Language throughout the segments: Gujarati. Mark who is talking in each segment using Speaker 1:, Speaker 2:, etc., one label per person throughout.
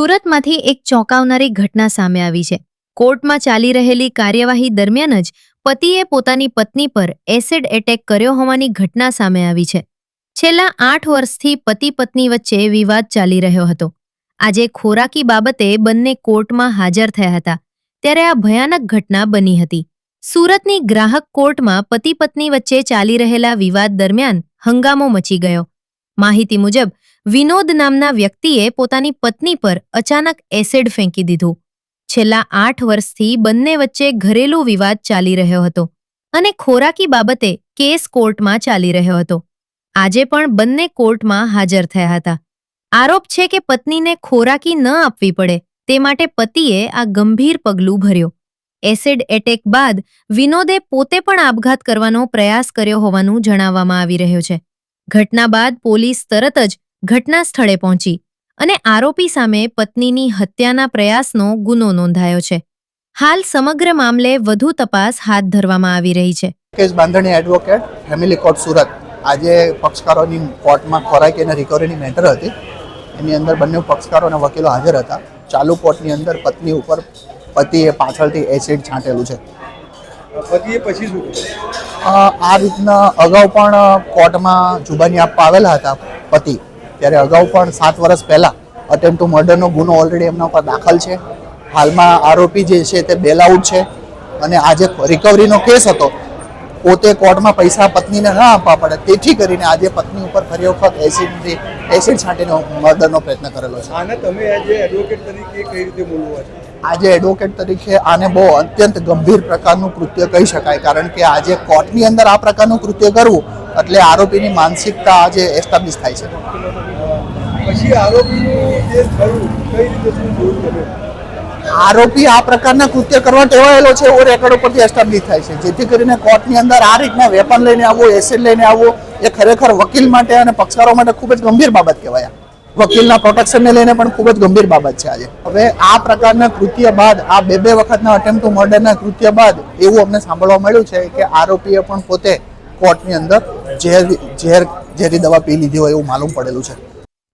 Speaker 1: સુરતમાંથી એક ચોંકાવનારી ઘટના સામે આવી છે। કોર્ટમાં ચાલી રહેલી કાર્યવાહી દરમિયાન જ પતિએ પોતાની પત્ની પર એસિડ એટેક કર્યો હોવાની ઘટના સામે આવી છે। છેલ્લા 8 વર્ષથી પતિ પત્ની વચ્ચે વિવાદ ચાલી રહ્યો હતો। આજે ખોરાકી બાબતે બંને કોર્ટમાં હાજર થયા હતા ત્યારે આ ભયાનક ઘટના બની હતી। સુરતની ગ્રાહક કોર્ટમાં પતિ પત્ની વચ્ચે ચાલી રહેલા વિવાદ દરમિયાન હંગામો મચી ગયો। માહિતી મુજબ વિનોદ નામના વ્યક્તિએ પોતાની પત્ની પર અચાનક એસિડ ફેંકી દીધું। છેલ્લા 8 વર્ષથી બંને વચ્ચે ઘરેલું વિવાદ ચાલી રહ્યો હતો અને ખોરાકી બાબતે કેસ કોર્ટમાં ચાલી રહ્યો હતો। આજે પણ બંને કોર્ટમાં હાજર થયા હતા। આરોપ છે કે પત્નીને ખોરાકી ન આપવી પડે તે માટે પતિએ આ ગંભીર પગલું ભર્યો। એસિડ એટેક બાદ વિનોદે પોતે પણ આપઘાત કરવાનો પ્રયાસ કર્યો હોવાનું જણાવવામાં આવી રહ્યું છે। ઘટના બાદ પોલીસ તરત જ ઘટના સ્થળે પહોંચી અને આરોપી સામે પત્નીની હત્યાના પ્રયાસનો ગુનો નોંધાયો છે। હાલ સમગ્ર મામલે વધુ તપાસ હાથ ધરવામાં આવી રહી છે।
Speaker 2: કેસ બાંધણી એડવોકેટ ફેમિલી કોર્ટ સુરત આજે પક્ષકારોની કોર્ટમાં ખોરાકી અને રિકવરીની મેટર હતી। એની અંદર બંને પક્ષકારો અને વકીલો હાજર હતા। ચાલુ કોર્ટની અંદર પત્ની ઉપર પતિએ પાછળથી એસિડ છાંટેલું છે।
Speaker 3: પતિએ પછી શું
Speaker 2: આ રીતના અગાઉ પણ કોર્ટમાં જુબાની આપવા આવેલા હતા પતિ, ત્યારે અગાઉ પણ 7 વર્ષ પહેલાં અટેમ્પ્ટ ટુ મર્ડરનો ગુનો ઓલરેડી એમના ઉપર દાખલ છે। હાલમાં આરોપી જે છે તે બેલ આઉટ છે અને આજે રિકવરીનો કેસ હતો, પોતે કોર્ટમાં પૈસા પત્નીને ન આપવા પડે તેથી કરીને આજે પત્ની ઉપર ફરી વખત એસિડ છાંટીને મર્ડરનો પ્રયત્ન કરેલો છે।
Speaker 3: આને તમે આજે એડવોકેટ તરીકે કઈ રીતે બોલવા છો?
Speaker 2: આજે એડવોકેટ તરીકે આને બહુ અત્યંત ગંભીર પ્રકારનું કૃત્ય કહી શકાય, કારણ કે આજે કોર્ટની અંદર આ પ્રકારનું કૃત્ય કરવું એટલે આરોપીની માનસિકતા આજે એસ્ટાબ્લિશ થાય છે।
Speaker 3: પછી આરોપીનું જે થયું કઈ રીતે શું જોયું તમે?
Speaker 2: આરોપી આ પ્રકારના કૃત્ય કરવા ટેવાયેલો છે એવો રેકોર્ડ ઉપરથી એસ્ટાબ્લિશ થાય છે, જેથી કરીને કોર્ટની અંદર આ રીતના વેપન લઈને આવવું, એસિડ લઈને આવવું એ ખરેખર વકીલ માટે અને પક્ષકારો માટે ખૂબ જ ગંભીર બાબત કહેવાય। વકીલના પ્રોટેક્શનને લઈને પણ ખૂબ જ ગંભીર બાબત છે આજે। હવે આ પ્રકારના કૃત્ય બાદ, આ બે વખતના અટેમ્પ્ટ ટુ મર્ડરના કૃત્ય બાદ એવું અમને સાંભળવા મળ્યું છે કે આરોપીએ પણ પોતે કોર્ટની અંદર ઝેરી દવા પી લીધી હોય એવું માલુમ પડેલું છે।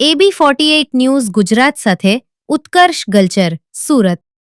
Speaker 1: AB48 ન્યૂઝ ગુજરાત સાથે ઉત્કર્ષ ગલચર, સુરત।